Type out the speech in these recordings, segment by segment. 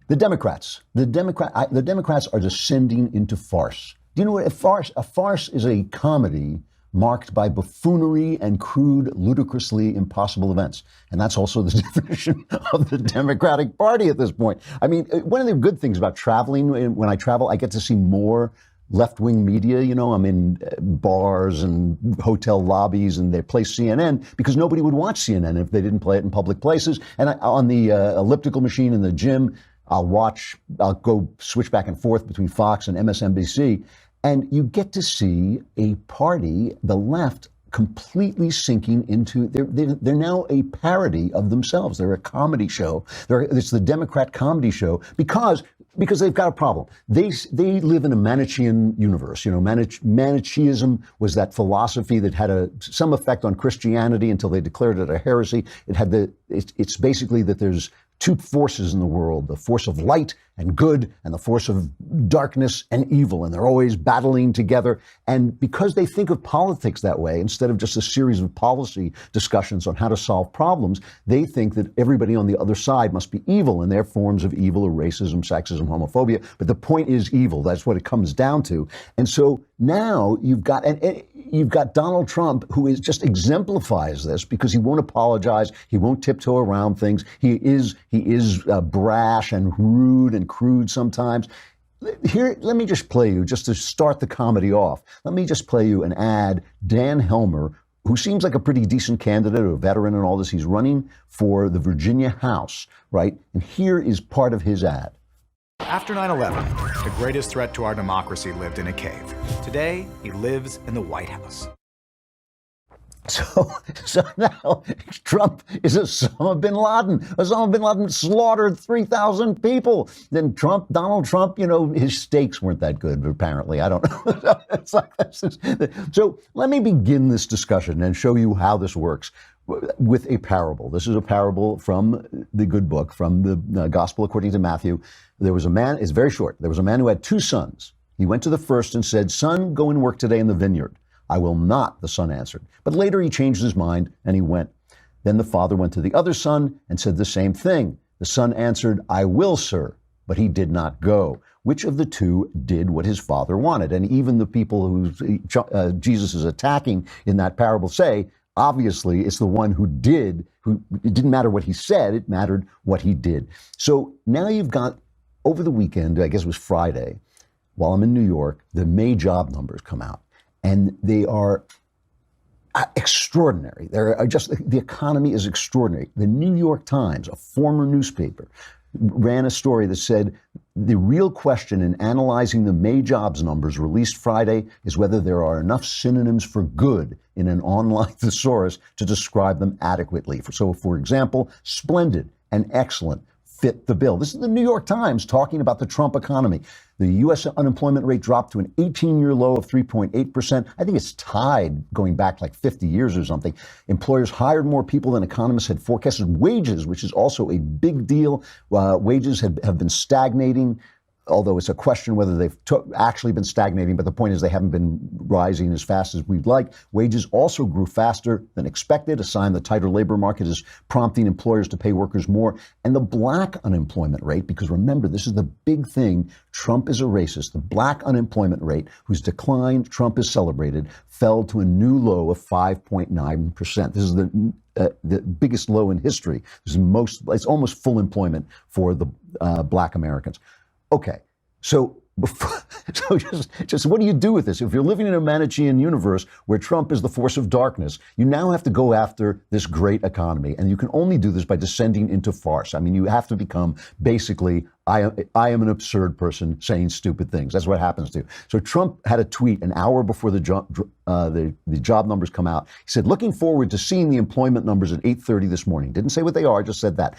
The Democrats are descending into farce. Do you know what a farce? A farce is a comedy marked by buffoonery and crude, ludicrously impossible events. And that's also the definition of the Democratic Party at this point. I mean, one of the good things about traveling, when I travel, I get to see more left-wing media. You know, I'm in bars and hotel lobbies, and they play CNN because nobody would watch CNN if they didn't play it in public places. And on the elliptical machine in the gym, I'll go switch back and forth between Fox and MSNBC. And you get to see a party, the left, completely sinking into, they're now a parody of themselves. They're a comedy show. It's the Democrat comedy show because they've got a problem. They live in a Manichaean universe. You know, Manichaeism was that philosophy that had some effect on Christianity until they declared it a heresy. It's basically that there's two forces in the world, the force of light and good and the force of darkness and evil, and they're always battling together. And because they think of politics that way, instead of just a series of policy discussions on how to solve problems, they think that everybody on the other side must be evil, and their forms of evil are racism, sexism, homophobia. But the point is evil. That's what it comes down to. And so now you've got Donald Trump, who just exemplifies this because he won't apologize. He won't tiptoe around things. He is brash and rude and crude sometimes. Here, let me just play you, just to start the comedy off, let me just play you an ad. Dan Helmer, who seems like a pretty decent candidate, a veteran and all this, he's running for the Virginia House, right? And here is part of his ad. After 9/11, the greatest threat to our democracy lived in a cave. Today, he lives in the White House. So now Trump is Osama bin Laden. Osama bin Laden slaughtered 3,000 people. Then Donald Trump, you know, his steaks weren't that good, apparently. I don't know. It's like this. So let me begin this discussion and show you how this works with a parable. This is a parable from the good book, from the Gospel according to Matthew. There was a man, it's very short. There was a man who had two sons. He went to the first and said, "Son, go and work today in the vineyard." "I will not," the son answered. But later he changed his mind and he went. Then the father went to the other son and said the same thing. The son answered, "I will, sir," but he did not go. Which of the two did what his father wanted? And even the people who Jesus is attacking in that parable say, obviously, it's the one who it didn't matter what he said, it mattered what he did. So now you've got, over the weekend, I guess it was Friday, while I'm in New York, the May job numbers come out. And they are extraordinary. The economy is extraordinary. The New York Times, a former newspaper, ran a story that said the real question in analyzing the May jobs numbers released Friday is whether there are enough synonyms for good in an online thesaurus to describe them adequately. So, for example, splendid and excellent fit the bill. This is the New York Times talking about the Trump economy. The U.S. unemployment rate dropped to an 18-year low of 3.8%. I think it's tied going back like 50 years or something. Employers hired more people than economists had forecasted. Wages, which is also a big deal, wages have been stagnating, although it's a question whether they've actually been stagnating, but the point is they haven't been rising as fast as we'd like. Wages also grew faster than expected, a sign the tighter labor market is prompting employers to pay workers more. And the black unemployment rate, because remember, this is the big thing, Trump is a racist. The black unemployment rate, whose decline Trump has celebrated, fell to a new low of 5.9%. This is the biggest low in history. It's almost full employment for the black Americans. Okay, so just what do you do with this? If you're living in a Manichaean universe where Trump is the force of darkness, you now have to go after this great economy, and you can only do this by descending into farce. I mean, you have to become basically, I am an absurd person saying stupid things. That's what happens to you. So Trump had a tweet an hour before the job numbers come out. He said, "Looking forward to seeing the employment numbers at 8:30 this morning." Didn't say what they are, just said that.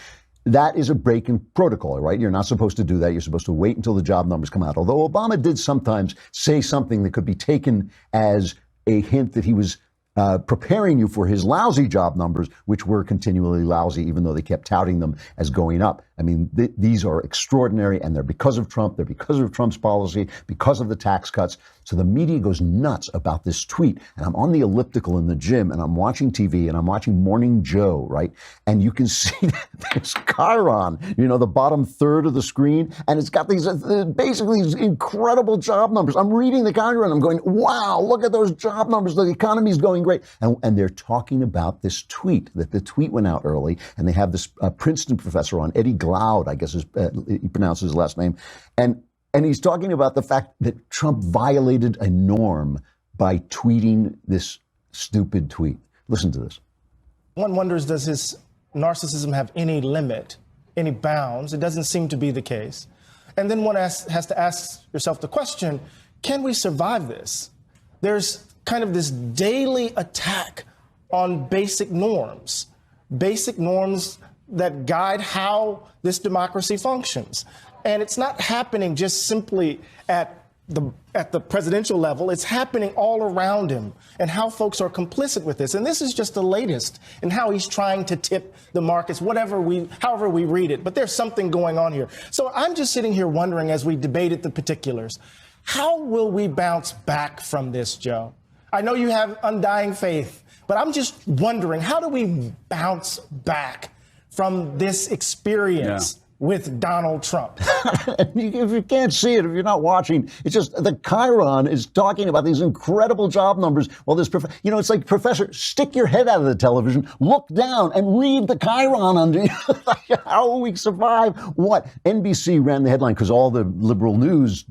That is a break in protocol, right? You're not supposed to do that. You're supposed to wait until the job numbers come out. Although Obama did sometimes say something that could be taken as a hint that he was preparing you for his lousy job numbers, which were continually lousy, even though they kept touting them as going up. I mean, these are extraordinary, and they're because of Trump. They're because of Trump's policy, because of the tax cuts. So the media goes nuts about this tweet. And I'm on the elliptical in the gym, and I'm watching TV, and I'm watching Morning Joe, right? And you can see there's Chiron, the bottom third of the screen, and it's got these basically these incredible job numbers. I'm reading the Chiron, I'm going, wow, look at those job numbers. The economy's going great. And they're talking about this tweet, that the tweet went out early, and they have this Princeton professor on, Eddie Glaude, I guess he pronounces his last name. And he's talking about the fact that Trump violated a norm by tweeting this stupid tweet. Listen to this. One wonders, does his narcissism have any limit, any bounds? It doesn't seem to be the case. And then one has to ask yourself the question, can we survive this? There's kind of this daily attack on basic norms that guide how this democracy functions. And it's not happening just simply at the presidential level. It's happening all around him, and how folks are complicit with this. And this is just the latest in how he's trying to tip the markets, however we read it. But there's something going on here. So I'm just sitting here wondering, as we debated the particulars, how will we bounce back from this, Joe? I know you have undying faith, but I'm just wondering, how do we bounce back from this experience with Donald Trump? If you can't see it, if you're not watching, it's just the Chiron is talking about these incredible job numbers. Well, it's like, professor, stick your head out of the television, look down and read the Chiron under you. How will we survive? What? NBC ran the headline because all the liberal news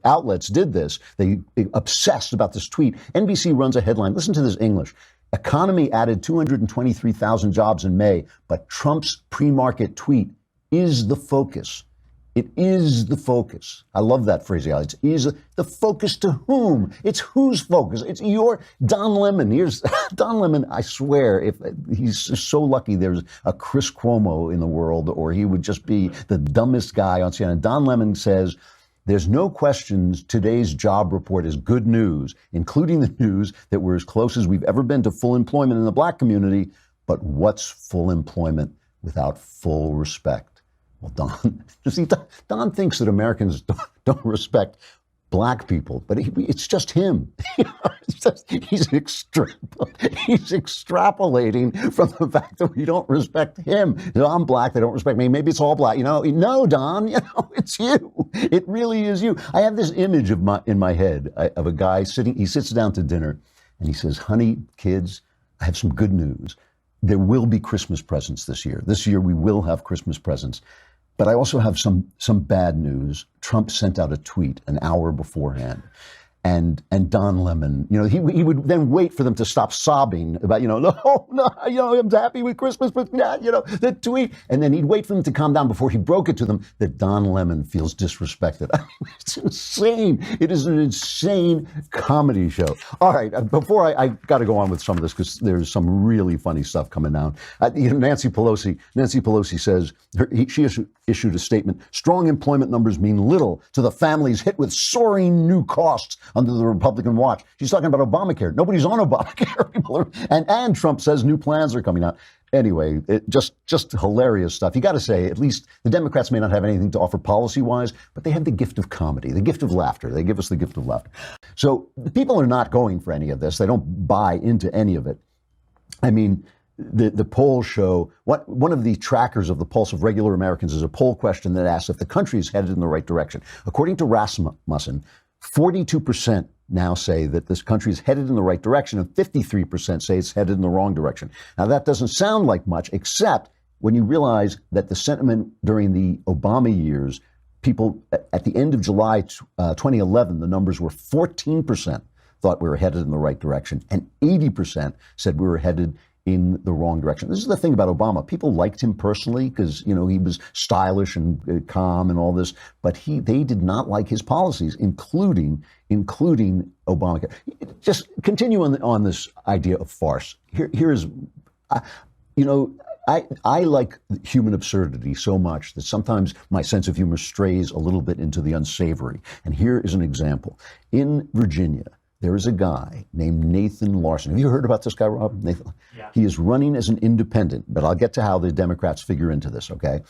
outlets did this. They obsessed about this tweet. NBC runs a headline. Listen to this English. Economy added 223,000 jobs in May, but Trump's pre-market tweet is the focus. It is the focus. I love that phraseology. It is the focus to whom? It's whose focus? It's your Don Lemon. Here's Don Lemon. I swear, if he's so lucky there's a Chris Cuomo in the world, or he would just be the dumbest guy on CNN. Don Lemon says, there's no questions today's job report is good news, including the news that we're as close as we've ever been to full employment in the black community. But what's full employment without full respect? Well, Don thinks that Americans don't respect black people, but it's just him. He's extrapolating from the fact that we don't respect him. I'm black, they don't respect me. Maybe it's all black. No, Don, it's you. It really is you. I have this image in my head of a guy he sits down to dinner and he says, honey, kids, I have some good news. There will be Christmas presents this year. This year we will have Christmas presents. But I also have some bad news. Trump sent out a tweet an hour beforehand. And Don Lemon, he would then wait for them to stop sobbing about, no, I'm happy with Christmas, but the tweet. And then he'd wait for them to calm down before he broke it to them that Don Lemon feels disrespected. I mean, it's insane. It is an insane comedy show. All right, before I got to go on with some of this because there's some really funny stuff coming down. Nancy Pelosi says she issued a statement. Strong employment numbers mean little to the families hit with soaring new costs under the Republican watch. She's talking about Obamacare. Nobody's on Obamacare. And Trump says new plans are coming out. Anyway, just hilarious stuff. You got to say, at least the Democrats may not have anything to offer policy-wise, but they have the gift of comedy, the gift of laughter. They give us the gift of laughter. So the people are not going for any of this. They don't buy into any of it. I mean, the polls show one of the trackers of the pulse of regular Americans is a poll question that asks if the country is headed in the right direction. According to Rasmussen, 42% now say that this country is headed in the right direction, and 53% say it's headed in the wrong direction. Now, that doesn't sound like much, except when you realize that the sentiment during the Obama years, people at the end of July 2011, the numbers were 14% thought we were headed in the right direction, and 80% said we were headed in the wrong direction. This is the thing about Obama. People liked him personally because, he was stylish and calm and all this, but they did not like his policies, including Obamacare. Just continue on this idea of farce. Here is, I like human absurdity so much that sometimes my sense of humor strays a little bit into the unsavory. And here is an example. In Virginia, there is a guy named Nathan Larson. Have you heard about this guy, Rob? Nathan. Yeah. He is running as an independent, but I'll get to how the Democrats figure into this, okay?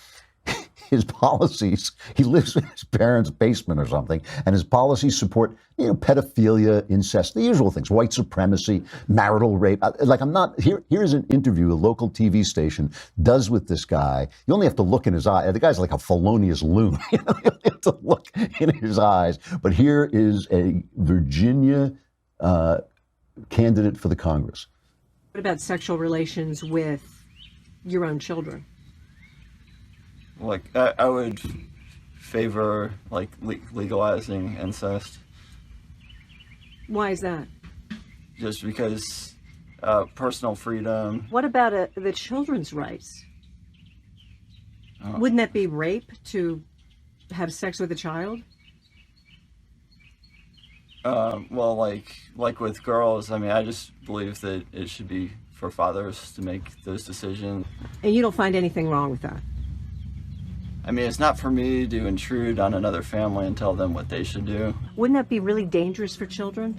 His policies, he lives in his parents' basement or something, and his policies support, pedophilia, incest, the usual things, white supremacy, marital rape. Here's an interview a local TV station does with this guy. You only have to look in his eye. The guy's like a felonious loon. You only have to look in his eyes. But here is a Virginia candidate for the Congress. What about sexual relations with your own children? Like, I would favor, legalizing incest. Why is that? Just because personal freedom. What about the children's rights? Wouldn't that be rape to have sex with a child? Well, like with girls, I just believe that it should be for fathers to make those decisions. And you don't find anything wrong with that? It's not for me to intrude on another family and tell them what they should do. Wouldn't that be really dangerous for children?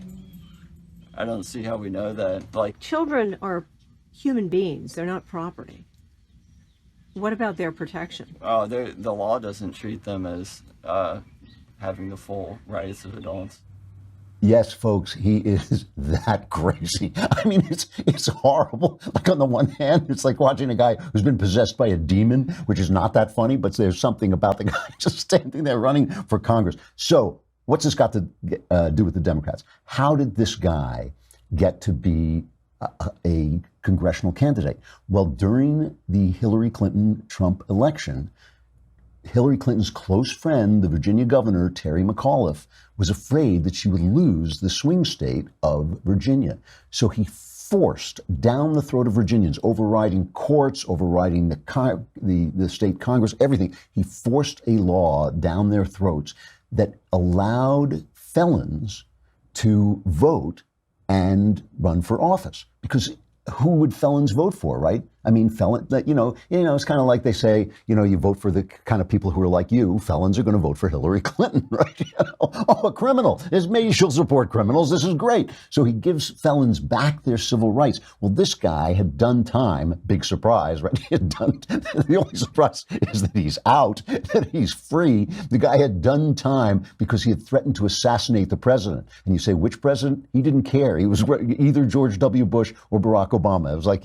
I don't see how we know that. Children are human beings. They're not property. What about their protection? Oh, the law doesn't treat them as having the full rights of adults. Yes, folks, he is that crazy. It's horrible. Like, on the one hand, it's like watching a guy who's been possessed by a demon, which is not that funny, but there's something about the guy just standing there running for Congress. So what's this got to do with the Democrats? How did this guy get to be a congressional candidate? Well, during the Hillary Clinton-Trump election, Hillary Clinton's close friend, the Virginia governor, Terry McAuliffe, was afraid that she would lose the swing state of Virginia. So he forced down the throat of Virginians, overriding courts, overriding the state Congress, everything. He forced a law down their throats that allowed felons to vote and run for office. Because who would felons vote for, right? It's kind of like they say, you vote for the kind of people who are like you. Felons are going to vote for Hillary Clinton, right? Oh, a criminal. Maybe she'll support criminals. This is great. So he gives felons back their civil rights. Well, this guy had done time. Big surprise, right? The only surprise is that he's out, that he's free. The guy had done time because he had threatened to assassinate the president. And you say, which president? He didn't care. He was either George W. Bush or Barack Obama. It was like,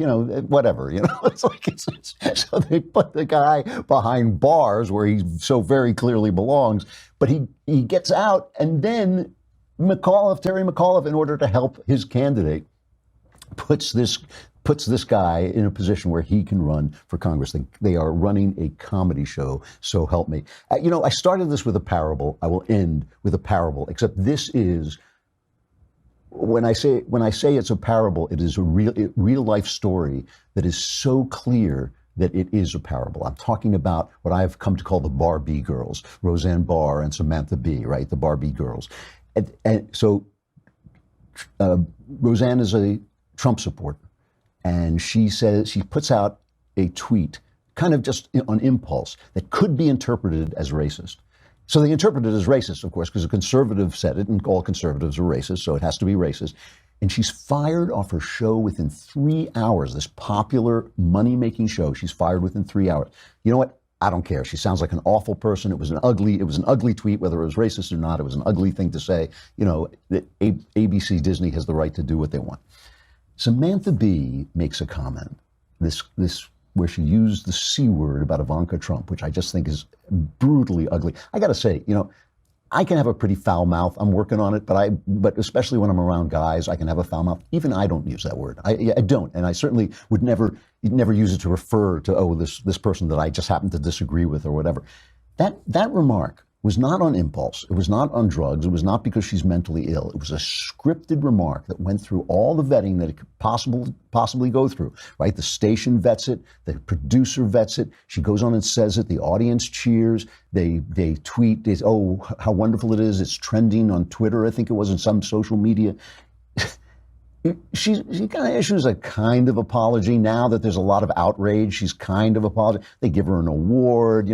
whatever, so they put the guy behind bars where he so very clearly belongs, but he gets out, and then Terry McAuliffe, in order to help his candidate, puts this guy in a position where he can run for Congress. They are running a comedy show, so help me. I started this with a parable. I will end with a parable, except this is, when I say it's a parable, it is a real life story that is so clear that it is a parable. I'm talking about what I've come to call the Barbie girls, Roseanne Barr and Samantha Bee, right? The Barbie girls. And so Roseanne is a Trump supporter, and she puts out a tweet, kind of just on impulse, that could be interpreted as racist. So they interpret it as racist, of course, because a conservative said it, and all conservatives are racist, so it has to be racist. And she's fired off her show within 3 hours, this popular money-making show. She's fired within 3 hours. You know what? I don't care. She sounds like an awful person. It was an ugly tweet, whether it was racist or not. It was an ugly thing to say. That ABC Disney has the right to do what they want. Samantha Bee makes a comment, this where she used the C word about Ivanka Trump, which I just think is brutally ugly. I got to say, I can have a pretty foul mouth. I'm working on it, but especially when I'm around guys, I can have a foul mouth. Even I don't use that word. I don't, and I certainly would never use it to refer to this person that I just happen to disagree with or whatever. That remark was not on impulse. It was not on drugs. It was not because she's mentally ill. It was a scripted remark that went through all the vetting that it could possibly go through, right? The station vets it. The producer vets it. She goes on and says it. The audience cheers. They tweet, oh, how wonderful it is. It's trending on Twitter, I think it was, in some social media. She kind of issues a kind of apology now that there's a lot of outrage. She's kind of apologizing. They give her an award,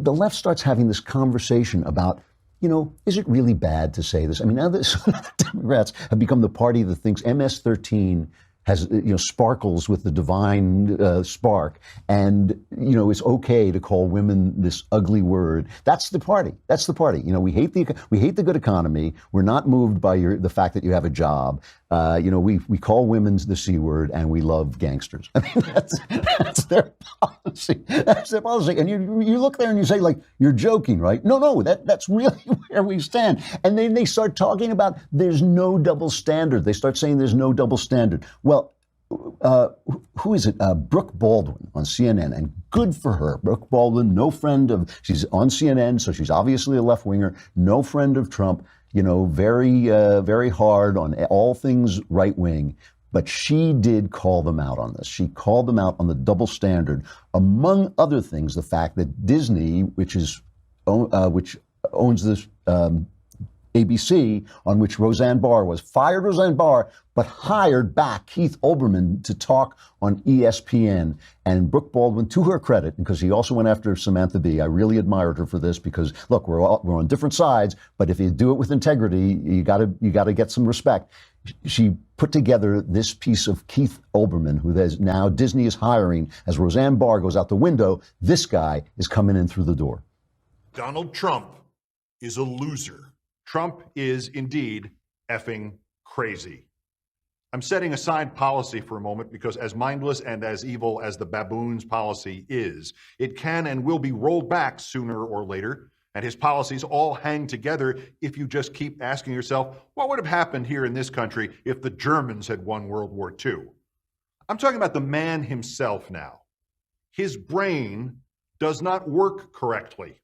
The left starts having this conversation about you know, is it really bad to say this? I mean, now this Democrats have become the party that thinks MS-13 has, you know, sparkles with the divine spark, and, you know, it's okay to call women this ugly word. That's the party. That's the party. You know, we hate the good economy. We're not moved by the fact that you have a job. You know, we call women the C word, and we love gangsters. I mean, that's their policy. That's their policy. And you look there and you say, like, you're joking, right? No, that's really where we stand. And then they start talking about there's no double standard. They start saying there's no double standard. Well, who is it? Brooke Baldwin on CNN, and good for her. Brooke Baldwin, she's on CNN, so she's obviously a left-winger, no friend of Trump, you know, very hard on all things right-wing. But she did call them out on this. She called them out on the double standard, among other things, the fact that Disney, which owns this ABC, on which Roseanne Barr was, fired Roseanne Barr, but hired back Keith Olbermann to talk on ESPN. And Brooke Baldwin, to her credit, because he also went after Samantha Bee, I really admired her for this, because look, we're on different sides, but if you do it with integrity, you gotta get some respect. She put together this piece of Keith Olbermann, who now Disney is hiring as Roseanne Barr goes out the window. This guy is coming in through the door. Donald Trump is a loser. Trump is indeed effing crazy. I'm setting aside policy for a moment because as mindless and as evil as the baboon's policy is, it can and will be rolled back sooner or later, and his policies all hang together if you just keep asking yourself, what would have happened here in this country if the Germans had won World War II? I'm talking about the man himself now. His brain does not work correctly.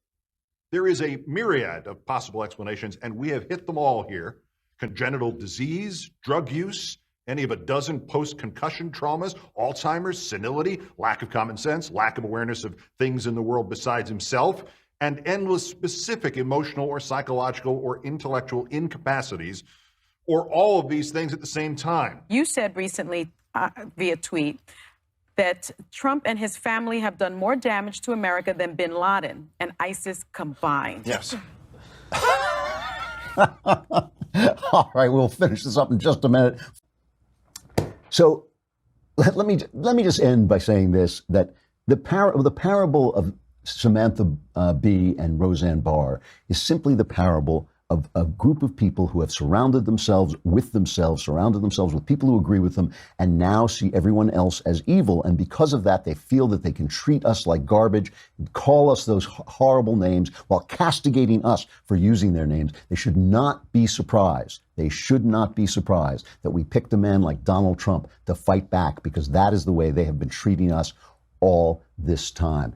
There is a myriad of possible explanations, and we have hit them all here. Congenital disease, drug use, any of a dozen post-concussion traumas, Alzheimer's, senility, lack of common sense, lack of awareness of things in the world besides himself, and endless specific emotional or psychological or intellectual incapacities, or all of these things at the same time. You said recently via tweet that Trump and his family have done more damage to America than bin Laden and ISIS combined. Yes. All right, we'll finish this up in just a minute. So let me just end by saying this, that the parable of Samantha Bee and Roseanne Barr is simply the parable of a group of people who have surrounded themselves with people who agree with them, and now see everyone else as evil. And because of that, they feel that they can treat us like garbage, call us those horrible names while castigating us for using their names. They should not be surprised. They should not be surprised that we picked a man like Donald Trump to fight back, because that is the way they have been treating us all this time.